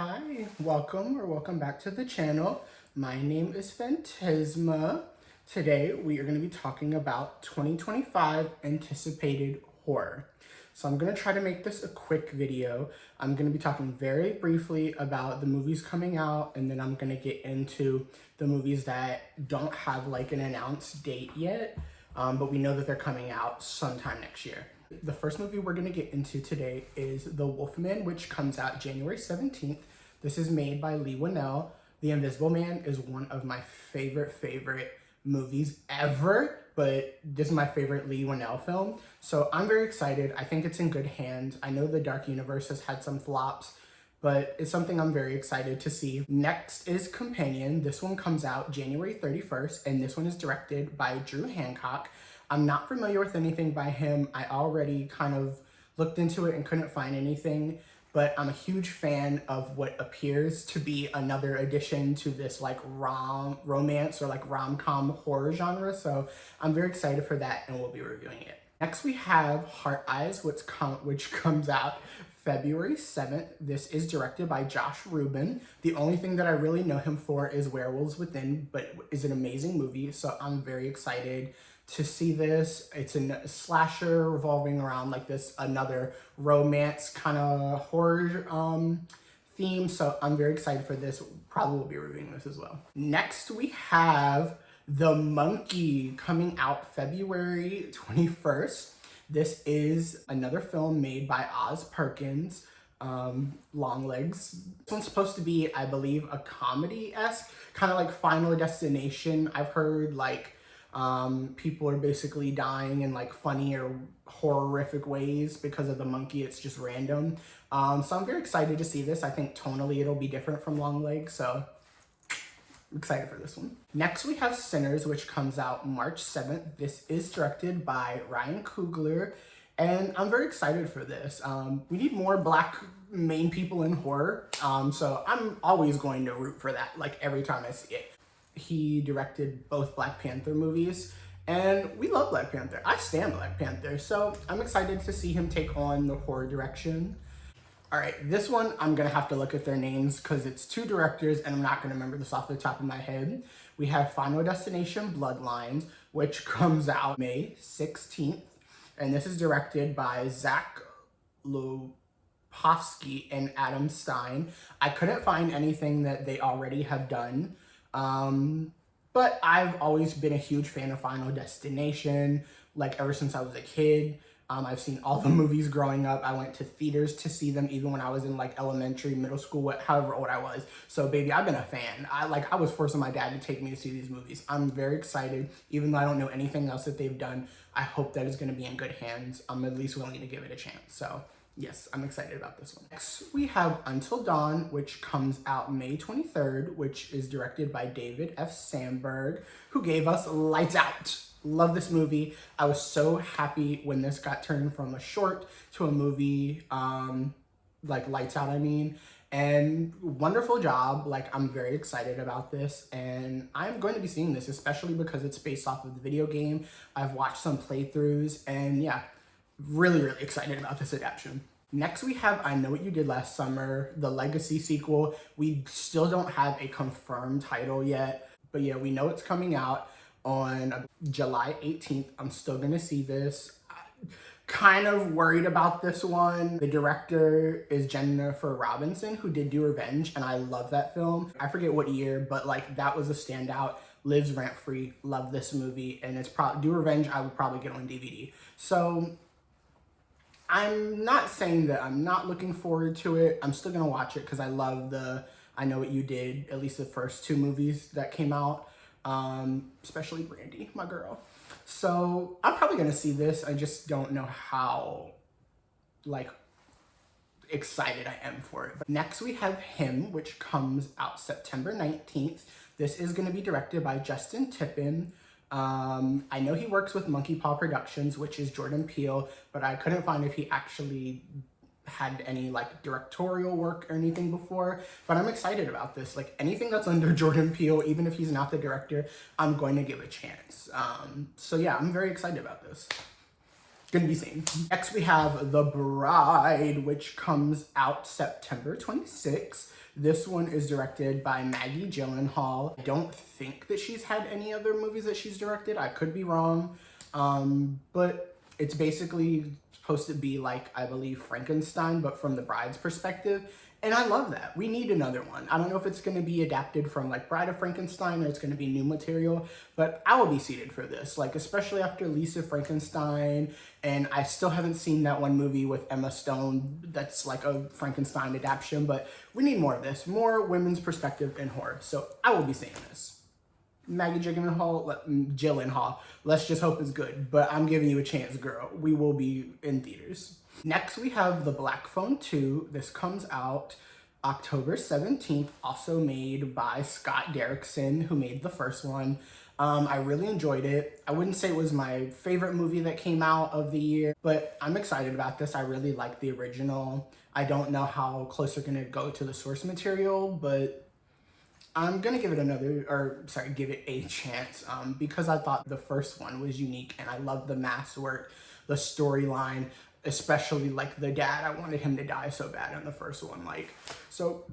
Hi, welcome back to the channel. My name is Phantasma. Today we are going to be talking about 2025 anticipated horror. So I'm going to try to make this a quick video. I'm going to be talking very briefly about the movies coming out, and then I'm going to get into the movies that don't have like an announced date yet, but we know that they're coming out sometime next year. The first movie we're going to get into today is The Wolfman, which comes out January 17th. This is made by Leigh Whannell. The Invisible Man is one of my favorite movies ever, but this is my favorite Leigh Whannell film. So I'm very excited. I think it's in good hands. I know the Dark Universe has had some flops, but it's something I'm very excited to see. Next is Companion. This one comes out January 31st, and this one is directed by Drew Hancock. I'm not familiar with anything by him. I already kind of looked into it and couldn't find anything, but I'm a huge fan of what appears to be another addition to this like romance or like rom-com horror genre. So I'm very excited for that, and we'll be reviewing it. Next we have Heart Eyes, which comes out February 7th. This is directed by Josh Rubin. The only thing that I really know him for is Werewolves Within, but is an amazing movie, so I'm very excited to see this. It's a slasher revolving around like this another romance kind of horror theme, so I'm very excited for this. Probably will be reviewing this as well. Next we have The Monkey coming out February 21st. This is another film made by Oz Perkins, Longlegs. This one's supposed to be, I believe, a comedy-esque, kind of like Final Destination. I've heard like people are basically dying in like funny or horrific ways because of the monkey. It's just random. So I'm very excited to see this. I think tonally it'll be different from Longlegs, so I'm excited for this one. Next we have Sinners, which comes out March 7th. This is directed by Ryan Coogler, and I'm very excited for this. We need more Black main people in horror, so I'm always going to root for that, like every time I see it. He directed both Black Panther movies, and we love Black Panther. I stand Black Panther, so I'm excited to see him take on the horror direction. All right, this one, I'm gonna have to look at their names because it's two directors and I'm not gonna remember this off the top of my head. We have Final Destination Bloodlines, which comes out May 16th, and this is directed by Zach Lopofsky and Adam Stein. I couldn't find anything that they already have done. But I've always been a huge fan of Final Destination, like ever since I was a kid. I've seen all the movies growing up. I went to theaters to see them even when I was in like elementary, middle school, however old I was. So baby, I've been a fan. I was forcing my dad to take me to see these movies. I'm very excited, even though I don't know anything else that they've done. I hope that it's going to be in good hands. I'm at least willing to give it a chance. So yes, I'm excited about this one. Next, we have Until Dawn, which comes out May 23rd, which is directed by David F. Sandberg, who gave us Lights Out. Love this movie. I was so happy when this got turned from a short to a movie, like Lights Out, I mean. And wonderful job. Like, I'm very excited about this, and I'm going to be seeing this, especially because it's based off of the video game. I've watched some playthroughs, and yeah, really excited about this adaptation. Next we have I Know What You Did Last Summer, the Legacy sequel. We still don't have a confirmed title yet, but yeah, we know it's coming out on July 18th. I'm still gonna see this. I'm kind of worried about this one. The director is Jennifer Robinson, who did Do Revenge, and I love that film. I forget what year, but like that was a standout. Lives rent free. Love this movie, and it's probably Do Revenge. I would probably get on DVD. So I'm not saying that I'm not looking forward to it. I'm still gonna watch it because I love the I Know What You Did, at least the first two movies that came out, especially Brandy, my girl. So I'm probably gonna see this. I just don't know how like excited I am for it. But next we have Him, which comes out September 19th. This is gonna be directed by Justin Tippin. I know he works with Monkey Paw Productions, which is Jordan Peele, but I couldn't find if he actually had any like directorial work or anything before, but I'm excited about this. Like anything that's under Jordan Peele, even if he's not the director, I'm going to give a chance. So yeah, I'm very excited about this. gonna be seen. Next we have The Bride, which comes out September 26th. This one is directed by Maggie Gyllenhaal. I don't think that she's had any other movies that she's directed. I could be wrong. But it's basically supposed to be like, I believe, Frankenstein, but from the bride's perspective. And I love that. We need another one. I don't know if it's going to be adapted from like Bride of Frankenstein or it's going to be new material, but I will be seated for this. Like, especially after Lisa Frankenstein, and I still haven't seen that one movie with Emma Stone that's like a Frankenstein adaptation, but we need more of this, more women's perspective in horror. So I will be seeing this. Maggie Gyllenhaal, let's just hope it's good, but I'm giving you a chance, girl. We will be in theaters. Next, we have The Black Phone 2. This comes out October 17th, also made by Scott Derrickson, who made the first one. I really enjoyed it. I wouldn't say it was my favorite movie that came out of the year, but I'm excited about this. I really like the original. I don't know how close they're gonna go to the source material, but I'm gonna give it give it a chance because I thought the first one was unique and I love the mask work, the storyline, especially like the dad. I wanted him to die so bad in the first one. Like, so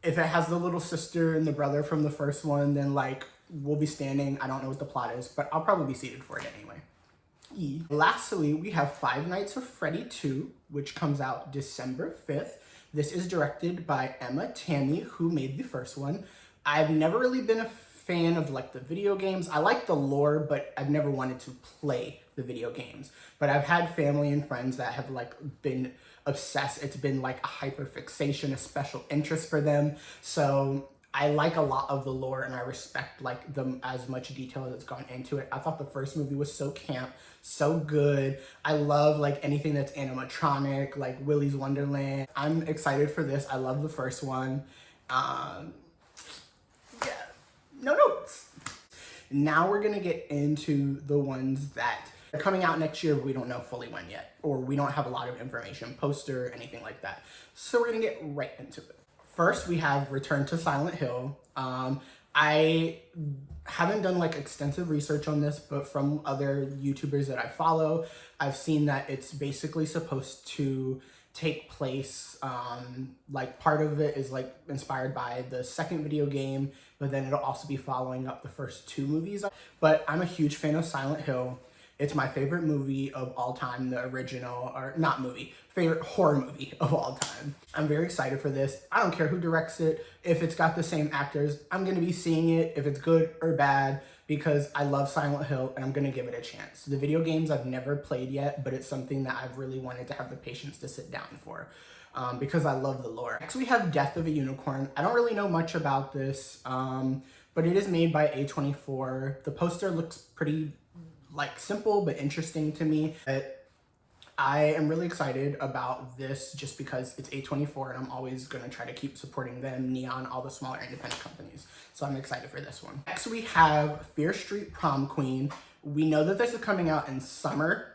if it has the little sister and the brother from the first one, then like we'll be standing. I don't know what the plot is, but I'll probably be seated for it anyway. Lastly, we have Five Nights at Freddy 2, which comes out December 5th. This is directed by Emma Tammy, who made the first one. I've never really been a fan of like the video games. I like the lore, but I've never wanted to play the video games. But I've had family and friends that have like been obsessed. It's been like a hyper fixation, a special interest for them. So I like a lot of the lore and I respect like them as much detail that's gone into it. I thought the first movie was so camp, so good. I love like anything that's animatronic, like Willy's Wonderland. I'm excited for this. I love the first one. No notes. Now we're gonna get into the ones that are coming out next year, but we don't know fully when yet, or we don't have a lot of information, poster, anything like that. So we're gonna get right into it. First, we have Return to Silent Hill. I haven't done like extensive research on this, but from other YouTubers that I follow, I've seen that it's basically supposed to take place, like part of it is like inspired by the second video game, but then it'll also be following up the first two movies. But I'm a huge fan of Silent Hill. It's my favorite movie of all time, the original, or not movie, favorite horror movie of all time. I'm very excited for this. I don't care who directs it. If it's got the same actors, I'm gonna be seeing it if it's good or bad because I love Silent Hill and I'm gonna give it a chance. The video games I've never played yet, but it's something that I've really wanted to have the patience to sit down for because I love the lore. Next we have Death of a Unicorn. I don't really know much about this, but it is made by A24. The poster looks pretty like simple but interesting to me. I am really excited about this just because it's A24 and I'm always gonna try to keep supporting them, Neon, all the smaller independent companies. So I'm excited for this one. Next we have Fear Street Prom Queen. We know that this is coming out in summer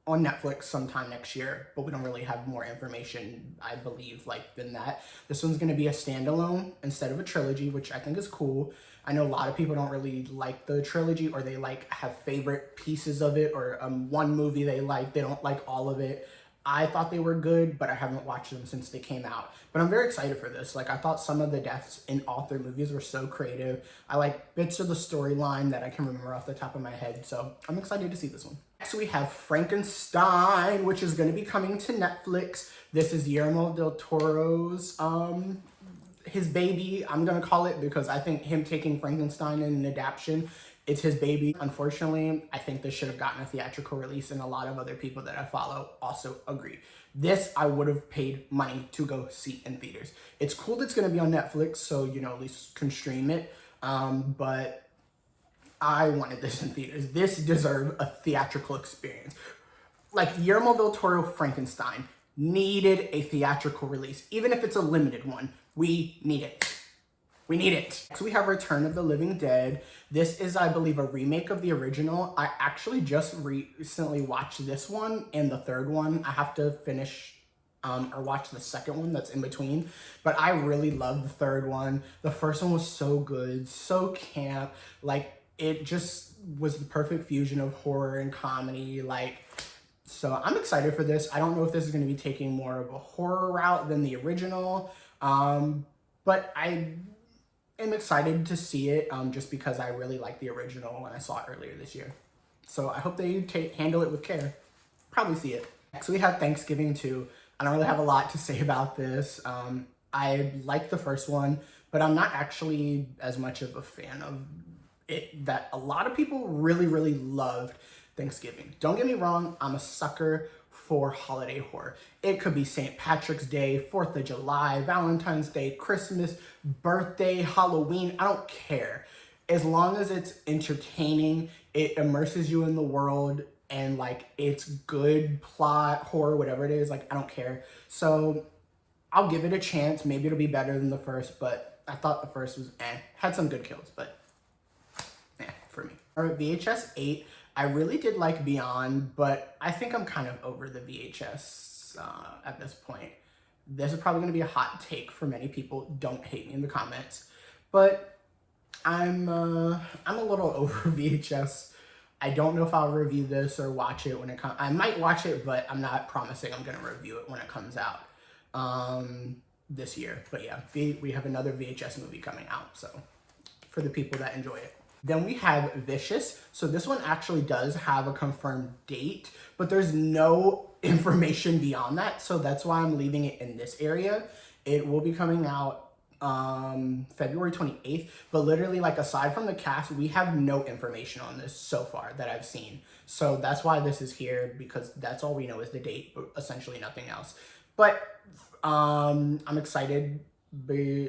on Netflix sometime next year, but we don't really have more information, I believe, like than that. This one's gonna be a standalone instead of a trilogy, which I think is cool. I know a lot of people don't really like the trilogy or they like have favorite pieces of it or one movie they don't like all of it. I thought they were good, but I haven't watched them since they came out. But I'm very excited for this. Like I thought some of the deaths in all three movies were so creative. I like bits of the storyline that I can remember off the top of my head. So I'm excited to see this one. Next we have Frankenstein, which is gonna be coming to Netflix. This is Guillermo del Toro's his baby, I'm gonna call it, because I think him taking Frankenstein in an adaptation, it's his baby. Unfortunately, I think this should have gotten a theatrical release, and a lot of other people that I follow also agree. This, I would have paid money to go see in theaters. It's cool that it's gonna be on Netflix, so, you know, at least can stream it, but I wanted this in theaters. This deserved a theatrical experience. Like Guillermo del Toro Frankenstein needed a theatrical release, even if it's a limited one. We need it. We need it. So we have Return of the Living Dead. This is, I believe, a remake of the original. I actually just recently watched this one and the third one. I have to finish or watch the second one that's in between. But I really love the third one. The first one was so good, so camp. Like, it just was the perfect fusion of horror and comedy. Like, so I'm excited for this. I don't know if this is going to be taking more of a horror route than the original, but I am excited to see it just because I really like the original when I saw it earlier this year. So I hope they handle it with care. Probably see it. Next we have Thanksgiving 2. I don't really have a lot to say about this. I like the first one, but I'm not actually as much of a fan of it that a lot of people really, really loved Thanksgiving. Don't get me wrong, I'm a sucker for holiday horror. It could be St. Patrick's Day, 4th of July, Valentine's Day, Christmas, birthday, Halloween, I don't care. As long as it's entertaining, it immerses you in the world, and like it's good plot, horror, whatever it is, like I don't care. So I'll give it a chance. Maybe it'll be better than the first, but I thought the first was had some good kills, but for me. All right, VHS 8. I really did like Beyond, but I think I'm kind of over the VHS at this point. This is probably going to be a hot take for many people. Don't hate me in the comments, but I'm a little over VHS. I don't know if I'll review this or watch it when it comes. I might watch it, but I'm not promising I'm going to review it when it comes out this year. But yeah, we have another VHS movie coming out, so for the people that enjoy it. Then we have Vicious. So this one actually does have a confirmed date, but there's no information beyond that. So that's why I'm leaving it in this area. It will be coming out February 28th, but literally, like, aside from the cast, we have no information on this so far that I've seen. So that's why this is here, because that's all we know is the date, but essentially nothing else. But I'm excited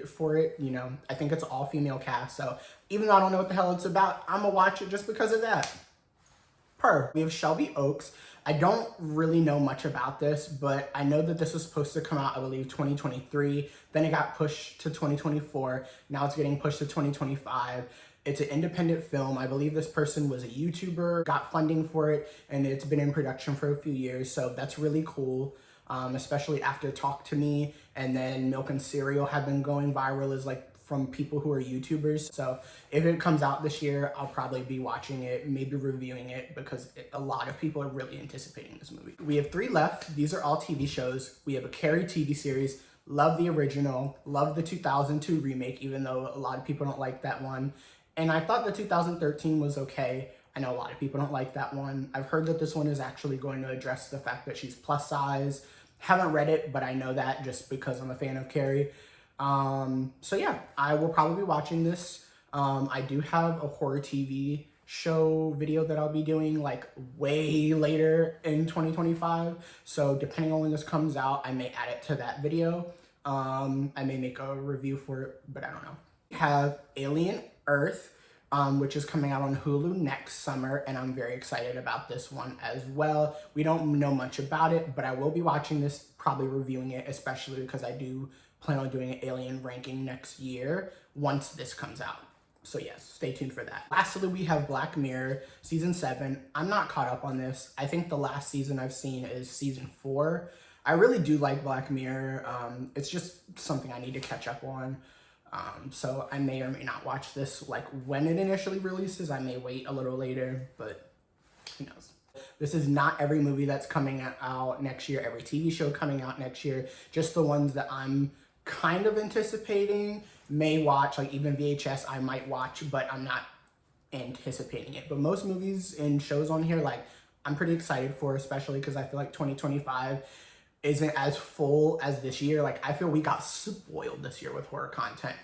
for it. You know, I think it's all female cast, so even though I don't know what the hell it's about, I'm gonna watch it just because of that. We have Shelby Oaks. I don't really know much about this, but I know that this was supposed to come out, I believe, 2023. Then it got pushed to 2024. Now it's getting pushed to 2025. It's an independent film. I believe this person was a YouTuber, got funding for it, and it's been in production for a few years. So that's really cool, especially after Talk to Me and then Milk and Cereal have been going viral as like from people who are YouTubers. So if it comes out this year, I'll probably be watching it, maybe reviewing it, because a lot of people are really anticipating this movie. We have 3 left. These are all TV shows. We have a Carrie TV series. Love the original. Love the 2002 remake, even though a lot of people don't like that one. And I thought the 2013 was okay. I know a lot of people don't like that one. I've heard that this one is actually going to address the fact that she's plus size. Haven't read it, but I know that just because I'm a fan of Carrie. So yeah, I will probably be watching this. I do have a horror TV show video that I'll be doing like way later in 2025. So depending on when this comes out, I may add it to that video. I may make a review for it, but I don't know. We have Alien Earth, which is coming out on Hulu next summer, and I'm very excited about this one as well. We don't know much about it, but I will be watching this, probably reviewing it, especially because I do plan on doing an Alien ranking next year once this comes out. So yes, stay tuned for that. Lastly, we have Black Mirror season 7. I'm not caught up on this. I think the last season I've seen is season 4. I really do like Black Mirror. It's just something I need to catch up on. So I may or may not watch this like when it initially releases. I may wait a little later, but who knows. This is not every movie that's coming out next year, every TV show coming out next year, just the ones that I'm kind of anticipating, may watch, like even VHS I might watch, but I'm not anticipating it. But most movies and shows on here, like, I'm pretty excited for, especially because I feel like 2025 isn't as full as this year. Like, I feel we got spoiled this year with horror content.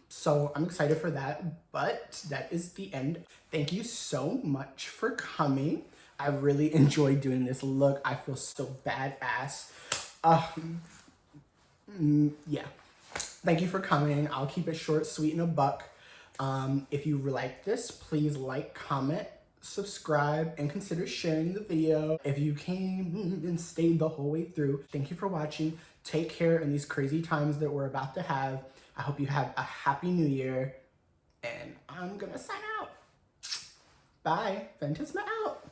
So I'm excited for that, but that is the end. Thank you so much for coming. I really enjoyed doing this look. I feel so badass. Yeah. Thank you for coming. I'll keep it short, sweet, and a buck. If you like this, please like, comment, subscribe, and consider sharing the video. If you came and stayed the whole way through, thank you for watching. Take care in these crazy times that we're about to have. I hope you have a happy new year, and I'm gonna sign out. Bye. Phantasma out.